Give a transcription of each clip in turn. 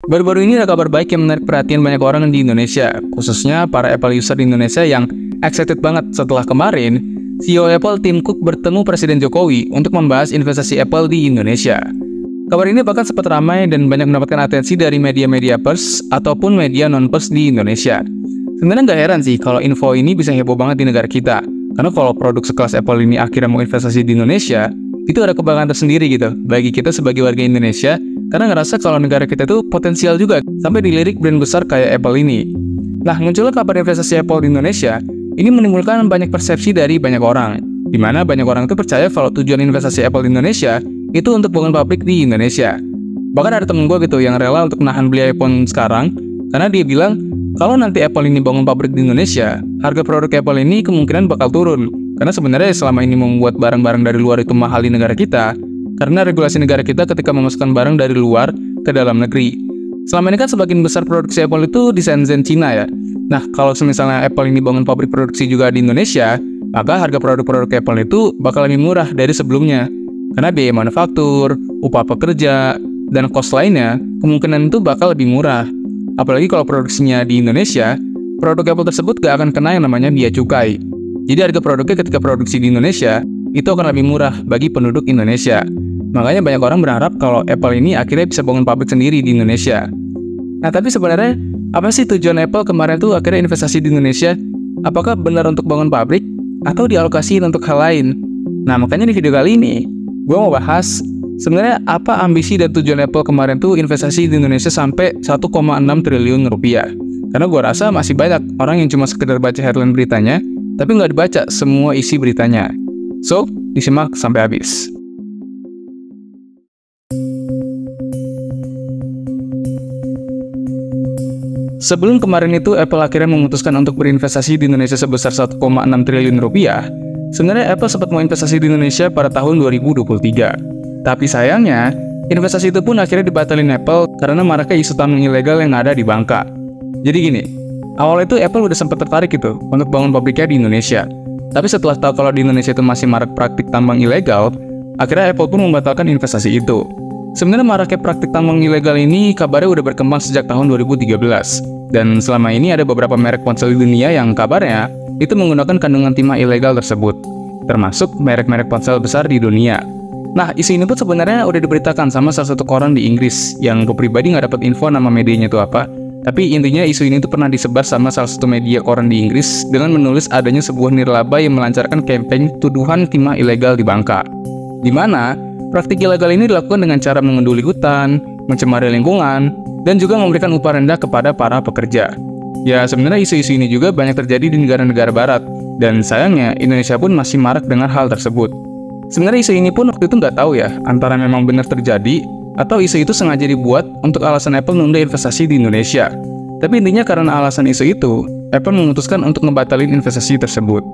Baru-baru ini ada kabar baik yang menarik perhatian banyak orang di Indonesia, khususnya para Apple user di Indonesia yang excited banget setelah kemarin CEO Apple Tim Cook bertemu Presiden Jokowi untuk membahas investasi Apple di Indonesia. Kabar ini bahkan sempat ramai dan banyak mendapatkan atensi dari media-media pers ataupun media non-pers di Indonesia. Sebenarnya nggak heran sih kalau info ini bisa heboh banget di negara kita, karena kalau produk sekelas Apple ini akhirnya mau investasi di Indonesia, itu ada kebanggaan tersendiri gitu bagi kita sebagai warga Indonesia, karena ngerasa kalau negara kita itu potensial juga sampai dilirik brand besar kayak Apple ini. Nah, munculnya kabar investasi Apple di Indonesia, ini menimbulkan banyak persepsi dari banyak orang, di mana banyak orang itu percaya kalau tujuan investasi Apple di Indonesia itu untuk bangun pabrik di Indonesia. Bahkan ada temen gue gitu yang rela untuk nahan beli iPhone sekarang, karena dia bilang kalau nanti Apple ini bangun pabrik di Indonesia, harga produk Apple ini kemungkinan bakal turun. Karena sebenarnya selama ini membuat barang-barang dari luar itu mahal di negara kita, karena regulasi negara kita ketika memasukkan barang dari luar ke dalam negeri. Selama ini kan sebagian besar produksi Apple itu di Shenzhen, Cina ya. Nah, kalau misalnya Apple ini bangun pabrik produksi juga di Indonesia, maka harga produk-produk Apple itu bakal lebih murah dari sebelumnya. Karena biaya manufaktur, upah pekerja, dan cost lainnya kemungkinan itu bakal lebih murah. Apalagi kalau produksinya di Indonesia, produk Apple tersebut gak akan kena yang namanya biaya cukai. Jadi harga produknya ketika produksi di Indonesia itu akan lebih murah bagi penduduk Indonesia. Makanya banyak orang berharap kalau Apple ini akhirnya bisa bangun pabrik sendiri di Indonesia. Nah, tapi sebenarnya apa sih tujuan Apple kemarin tuh akhirnya investasi di Indonesia? Apakah benar untuk bangun pabrik atau dialokasiin untuk hal lain? Nah, makanya di video kali ini gue mau bahas sebenarnya apa ambisi dan tujuan Apple kemarin tuh investasi di Indonesia sampai 1,6 triliun rupiah. Karena gue rasa masih banyak orang yang cuma sekedar baca headline beritanya, tapi nggak dibaca semua isi beritanya. So, disimak sampai habis. Sebelum kemarin itu Apple akhirnya memutuskan untuk berinvestasi di Indonesia sebesar 1,6 triliun rupiah, sebenarnya Apple sempat mau investasi di Indonesia pada tahun 2023. Tapi sayangnya, investasi itu pun akhirnya dibatalin Apple karena maraknya isu tambang ilegal yang ada di Bangka. Jadi gini, awalnya itu Apple udah sempat tertarik gitu untuk bangun pabriknya di Indonesia. Tapi setelah tahu kalau di Indonesia itu masih marak praktik tambang ilegal, akhirnya Apple pun membatalkan investasi itu. Sebenarnya maraknya praktik tambang ilegal ini kabarnya udah berkembang sejak tahun 2013. Dan selama ini ada beberapa merek ponsel di dunia yang kabarnya itu menggunakan kandungan timah ilegal tersebut, termasuk merek-merek ponsel besar di dunia. Nah, isu ini pun sebenarnya udah diberitakan sama salah satu koran di Inggris, yang gue pribadi nggak dapat info nama medianya itu apa. Tapi intinya isu ini tuh pernah disebar sama salah satu media koran di Inggris dengan menulis adanya sebuah nirlaba yang melancarkan kampanye tuduhan timah ilegal di Bangka. Di mana praktik ilegal ini dilakukan dengan cara mengenduli hutan, mencemari lingkungan, dan juga memberikan upah rendah kepada para pekerja. Ya, sebenarnya isu-isu ini juga banyak terjadi di negara-negara barat, dan sayangnya Indonesia pun masih marak dengan hal tersebut. Sebenarnya isu ini pun waktu itu nggak tahu ya, antara memang benar terjadi, atau isu itu sengaja dibuat untuk alasan Apple menunda investasi di Indonesia. Tapi intinya karena alasan isu itu, Apple memutuskan untuk ngebatalin investasi tersebut.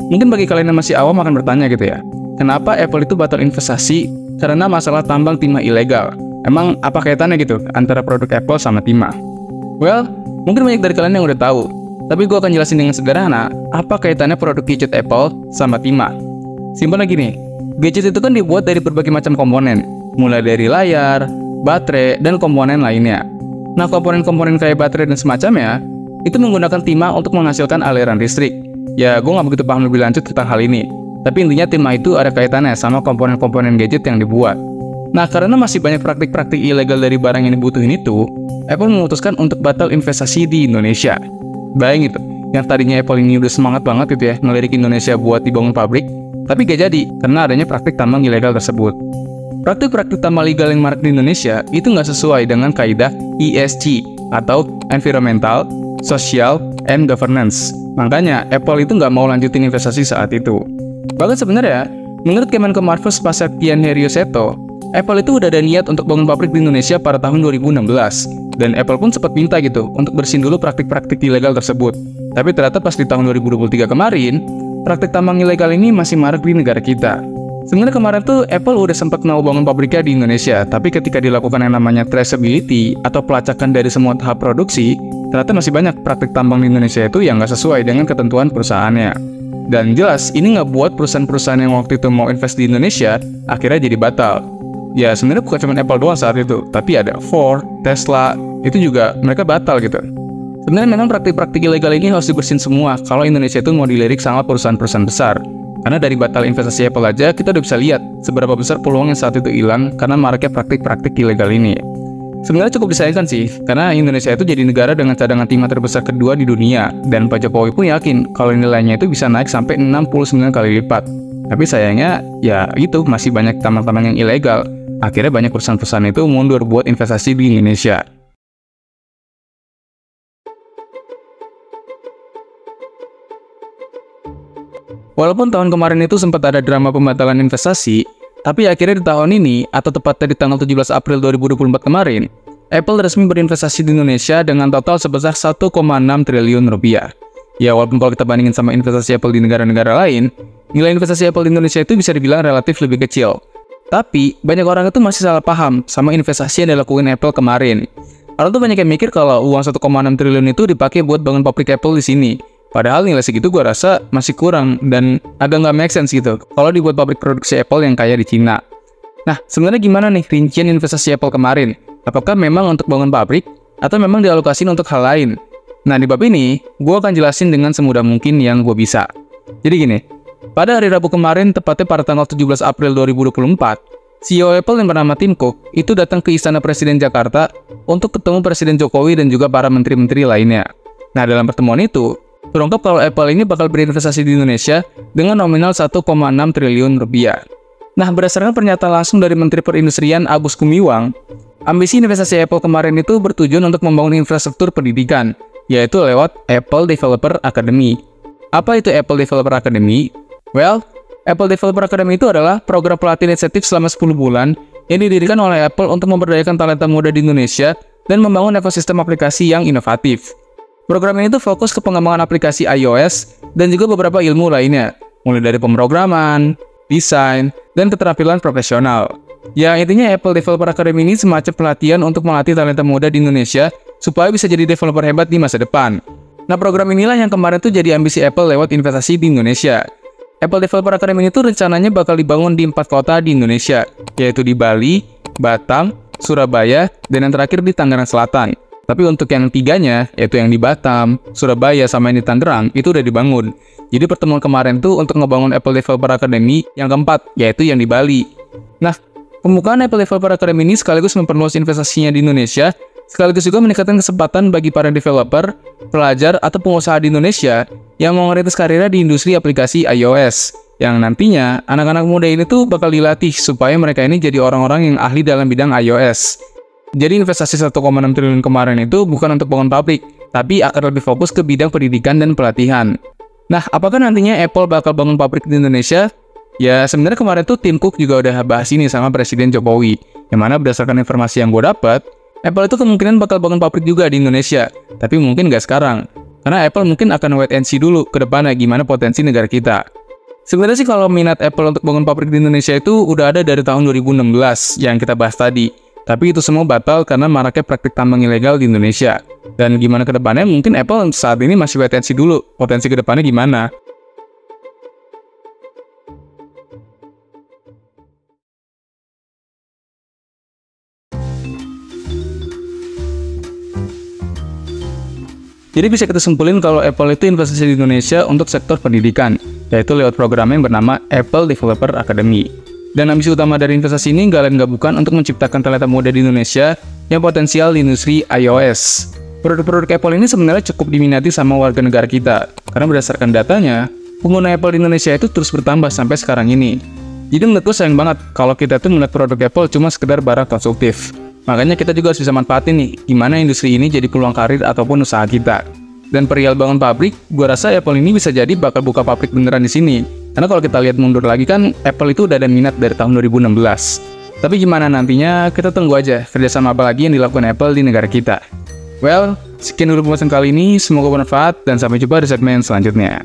Mungkin bagi kalian yang masih awam akan bertanya gitu ya, kenapa Apple itu batal investasi karena masalah tambang timah ilegal? Emang apa kaitannya gitu antara produk Apple sama timah? Well, mungkin banyak dari kalian yang udah tahu, tapi gue akan jelasin dengan sederhana apa kaitannya produk gadget Apple sama timah. Simpel lagi nih, gadget itu kan dibuat dari berbagai macam komponen, mulai dari layar, baterai, dan komponen lainnya. Nah, komponen-komponen kayak baterai dan semacamnya itu menggunakan timah untuk menghasilkan aliran listrik. Ya, gue nggak begitu paham lebih lanjut tentang hal ini, tapi intinya timah itu ada kaitannya sama komponen-komponen gadget yang dibuat. Nah, karena masih banyak praktik-praktik ilegal dari barang yang dibutuhin itu, Apple memutuskan untuk batal investasi di Indonesia. Bayangin gitu, yang tadinya Apple ini udah semangat banget gitu ya ngelirik Indonesia buat dibangun pabrik, tapi gak jadi karena adanya praktik tambang ilegal tersebut. Praktik-praktik tambang ilegal yang marak di Indonesia itu nggak sesuai dengan kaidah ESG atau Environmental, Social, and Governance. Makanya Apple itu nggak mau lanjutin investasi saat itu. Bahkan sebenarnya, menurut Kemenko Marves Pak Septian Herioseto, Apple itu udah ada niat untuk bangun pabrik di Indonesia pada tahun 2016. Dan Apple pun sempat minta gitu untuk bersihin dulu praktik-praktik ilegal tersebut. Tapi ternyata pas di tahun 2023 kemarin, praktik tambang ilegal ini masih marak di negara kita. Sebenarnya kemarin tuh Apple udah sempat mau bangun pabriknya di Indonesia, tapi ketika dilakukan yang namanya traceability atau pelacakan dari semua tahap produksi, ternyata masih banyak praktik tambang di Indonesia itu yang nggak sesuai dengan ketentuan perusahaannya. Dan jelas, ini nggak buat perusahaan-perusahaan yang waktu itu mau invest di Indonesia, akhirnya jadi batal. ya sebenarnya bukan cuma Apple doang saat itu, tapi ada Ford, Tesla, itu juga mereka batal gitu. Sebenarnya memang praktik-praktik ilegal ini harus dibersihin semua kalau Indonesia itu mau dilirik sama perusahaan-perusahaan besar. Karena dari batal investasi Apple aja, kita udah bisa lihat seberapa besar peluang yang saat itu hilang karena maraknya praktik-praktik ilegal ini. Sebenarnya cukup disayangkan sih, karena Indonesia itu jadi negara dengan cadangan timah terbesar kedua di dunia, dan Pak Jokowi pun yakin kalau nilainya itu bisa naik sampai 69 kali lipat. Tapi sayangnya, ya itu masih banyak tambang-tambang yang ilegal. Akhirnya banyak perusahaan-perusahaan itu mundur buat investasi di Indonesia. Walaupun tahun kemarin itu sempat ada drama pembatalan investasi, tapi akhirnya di tahun ini, atau tepatnya di tanggal 17 April 2024 kemarin, Apple resmi berinvestasi di Indonesia dengan total sebesar 1,6 triliun rupiah. Ya, walaupun kalau kita bandingin sama investasi Apple di negara-negara lain, nilai investasi Apple di Indonesia itu bisa dibilang relatif lebih kecil. Tapi, banyak orang itu masih salah paham sama investasi yang dilakukan Apple kemarin. Orang tuh banyak yang mikir kalau uang 1,6 triliun itu dipakai buat bangun pabrik Apple di sini. Padahal nilai segitu gue rasa masih kurang dan agak nggak make sense gitu kalau dibuat pabrik produksi Apple yang kaya di Cina. Nah, sebenarnya gimana nih rincian investasi Apple kemarin? Apakah memang untuk bangun pabrik atau memang dialokasiin untuk hal lain? Nah, di bab ini, gue akan jelasin dengan semudah mungkin yang gue bisa. Jadi gini, pada hari Rabu kemarin, tepatnya pada tanggal 17 April 2024, CEO Apple yang bernama Tim Cook itu datang ke Istana Presiden Jakarta untuk ketemu Presiden Jokowi dan juga para menteri-menteri lainnya. Nah, dalam pertemuan itu, terungkap kalau Apple ini bakal berinvestasi di Indonesia dengan nominal 1,6 triliun rupiah. Nah, berdasarkan pernyataan langsung dari Menteri Perindustrian Agus Gumiwang, ambisi investasi Apple kemarin itu bertujuan untuk membangun infrastruktur pendidikan, yaitu lewat Apple Developer Academy. Apa itu Apple Developer Academy? Well, Apple Developer Academy itu adalah program pelatihan insentif selama 10 bulan yang didirikan oleh Apple untuk memberdayakan talenta muda di Indonesia dan membangun ekosistem aplikasi yang inovatif. Program ini tuh fokus ke pengembangan aplikasi iOS dan juga beberapa ilmu lainnya, mulai dari pemrograman, desain, dan keterampilan profesional. Ya, intinya Apple Developer Academy ini semacam pelatihan untuk melatih talenta muda di Indonesia supaya bisa jadi developer hebat di masa depan. Nah, program inilah yang kemarin tuh jadi ambisi Apple lewat investasi di Indonesia. Apple Developer Academy itu rencananya bakal dibangun di 4 kota di Indonesia, yaitu di Bali, Batam, Surabaya, dan yang terakhir di Tangerang Selatan. Tapi untuk yang tiganya, yaitu yang di Batam, Surabaya, sama yang di Tangerang, itu udah dibangun. Jadi pertemuan kemarin tuh untuk ngebangun Apple Developer Academy yang keempat, yaitu yang di Bali. Nah, pembukaan Apple Developer Academy ini sekaligus memperluas investasinya di Indonesia, sekaligus juga meningkatkan kesempatan bagi para developer, pelajar, atau pengusaha di Indonesia yang mau ngerintis karirnya di industri aplikasi iOS. Yang nantinya, anak-anak muda ini tuh bakal dilatih supaya mereka ini jadi orang-orang yang ahli dalam bidang iOS. Jadi investasi 1,6 triliun kemarin itu bukan untuk bangun pabrik, tapi akan lebih fokus ke bidang pendidikan dan pelatihan. Nah, apakah nantinya Apple bakal bangun pabrik di Indonesia? Ya, sebenarnya kemarin tuh Tim Cook juga udah bahas ini sama Presiden Jokowi, yang mana berdasarkan informasi yang gue dapat, Apple itu kemungkinan bakal bangun pabrik juga di Indonesia, tapi mungkin nggak sekarang. Karena Apple mungkin akan wait and see dulu ke depannya gimana potensi negara kita. Sebenarnya sih kalau minat Apple untuk bangun pabrik di Indonesia itu udah ada dari tahun 2016 yang kita bahas tadi. Tapi itu semua batal karena maraknya praktik tambang ilegal di Indonesia. Dan gimana ke depannya, mungkin Apple saat ini masih wait and see dulu, potensi ke depannya gimana. Jadi bisa kita simpulin kalau Apple itu investasi di Indonesia untuk sektor pendidikan, yaitu lewat program yang bernama Apple Developer Academy. Dan ambisi utama dari investasi ini nggak lain nggak bukan untuk menciptakan talenta muda di Indonesia yang potensial di industri iOS. Produk-produk Apple ini sebenarnya cukup diminati sama warga negara kita, karena berdasarkan datanya, pengguna Apple di Indonesia itu terus bertambah sampai sekarang ini. Jadi menurutku sayang banget kalau kita tuh melihat produk Apple cuma sekedar barang konsumtif. Makanya kita juga harus bisa manfaatin nih, gimana industri ini jadi peluang karir ataupun usaha kita. Dan perihal bangun pabrik, gua rasa Apple ini bisa jadi bakal buka pabrik beneran di sini. Karena kalau kita lihat mundur lagi kan, Apple itu udah ada minat dari tahun 2016. Tapi gimana nantinya, kita tunggu aja kerjasama apa lagi yang dilakukan Apple di negara kita. Well, sekian dulu pembahasan kali ini, semoga bermanfaat dan sampai jumpa di segmen selanjutnya.